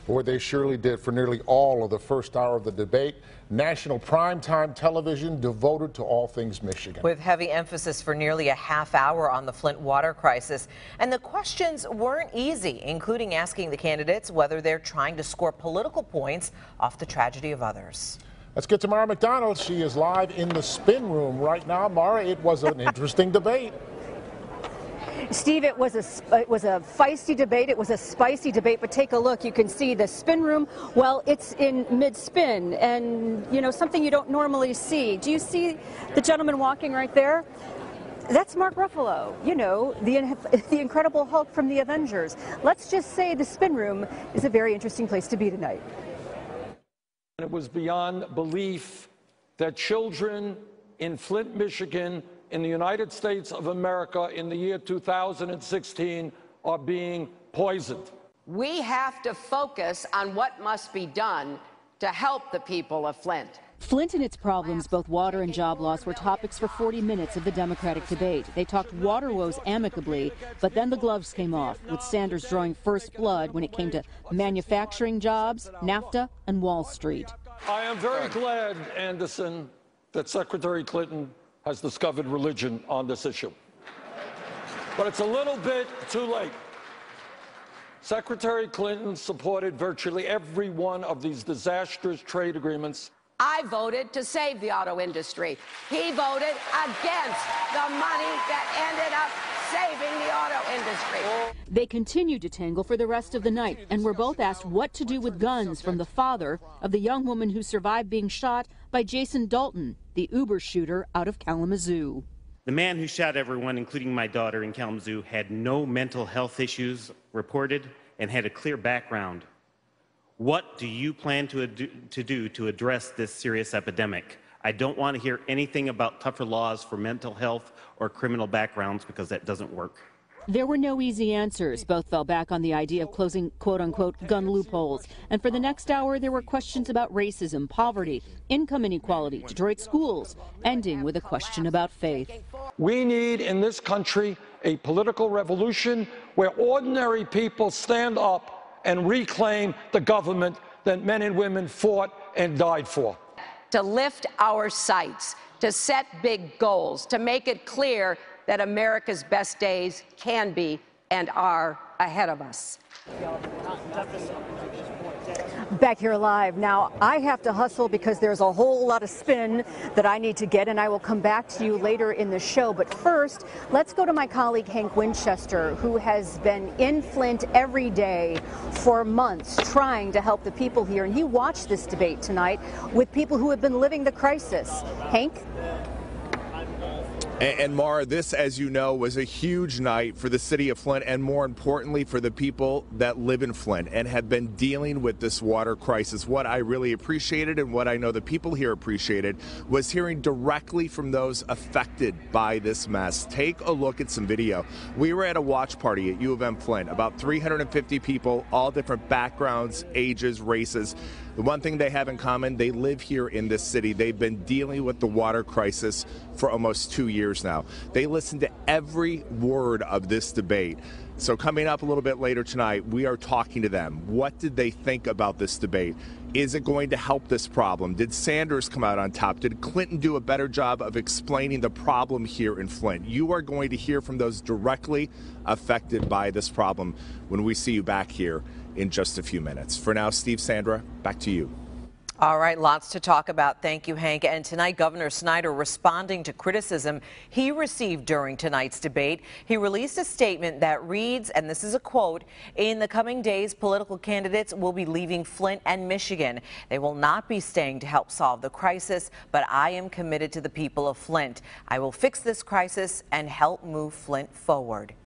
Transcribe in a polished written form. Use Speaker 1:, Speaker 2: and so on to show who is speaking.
Speaker 1: Boy, they surely did for nearly all of the first hour of the debate. National primetime television devoted to all things Michigan.
Speaker 2: With heavy emphasis for nearly a half hour on the Flint water crisis. And the questions weren't easy, including asking the candidates whether they're trying to score political points off the tragedy of others.
Speaker 1: Let's get to Mara McDonald. She is live in the spin room right now. Mara, it was an interesting debate.
Speaker 3: Steve, it was a feisty debate. It was a spicy debate, but take a look. You can see the spin room. Well, it's in mid-spin, and, you know, something you don't normally see. Do you see the gentleman walking right there? That's Mark Ruffalo, you know, the Incredible Hulk from the Avengers. Let's just say the spin room is a very interesting place to be tonight.
Speaker 4: It was beyond belief that children in Flint, Michigan, in the United States of America in the year 2016 are being poisoned.
Speaker 5: We have to focus on what must be done to help the people of Flint.
Speaker 3: Flint and its problems, both water and job loss, were topics for 40 minutes of the Democratic debate. They talked water woes amicably, but then the gloves came off, with Sanders drawing first blood when it came to manufacturing jobs, NAFTA, and Wall Street.
Speaker 4: I am very glad, Anderson, that Secretary Clinton has discovered religion on this issue. But it's a little bit too late. Secretary Clinton supported virtually every one of these disastrous trade agreements.
Speaker 5: I voted to save the auto industry. He voted against the money that ended up saving the auto industry.
Speaker 3: They continued to tangle for the rest of the night and were both asked what to do with guns from the father of the young woman who survived being shot by Jason Dalton, the Uber shooter out of Kalamazoo.
Speaker 6: The man who shot everyone, including my daughter in Kalamazoo, had no mental health issues reported and had a clear background. What do you plan to do to address this serious epidemic? I don't want to hear anything about tougher laws for mental health or criminal backgrounds, because that doesn't work.
Speaker 3: There were no easy answers. Both fell back on the idea of closing quote-unquote gun loopholes. And for the next hour, there were questions about racism, poverty, income inequality, Detroit schools, ending with a question about faith.
Speaker 4: We need in this country a political revolution where ordinary people stand up and reclaim the government that men and women fought and died for.
Speaker 5: To lift our sights, to set big goals, to make it clear that America's best days can be and are ahead of us.
Speaker 3: Back here live. Now, I have to hustle because there's a whole lot of spin that I need to get, and I will come back to you later in the show. But first, let's go to my colleague Hank Winchester, who has been in Flint every day for months trying to help the people here. And he watched this debate tonight with people who have been living the crisis. Hank?
Speaker 7: And Mara, this, as you know, was a huge night for the city of Flint, and more importantly for the people that live in Flint and have been dealing with this water crisis. What I really appreciated, and what I know the people here appreciated, was hearing directly from those affected by this mess. Take a look at some video. We were at a watch party at U of M Flint, about 350 people, all different backgrounds, ages, races. The one thing they have in common, they live here in this city. They've been dealing with the water crisis for almost 2 years now. They listened to every word of this debate. So coming up a little bit later tonight, we are talking to them. What did they think about this debate? Is it going to help this problem? Did Sanders come out on top? Did Clinton do a better job of explaining the problem here in Flint? You are going to hear from those directly affected by this problem when we see you back here in just a few minutes. For now, Steve, Sandra, back to you.
Speaker 2: All right, lots to talk about. Thank you, Hank. And tonight, Governor Snyder responding to criticism he received during tonight's debate. He released a statement that reads, and this is a quote, "In the coming days, political candidates will be leaving Flint and Michigan. They will not be staying to help solve the crisis, but I am committed to the people of Flint. I will fix this crisis and help move Flint forward."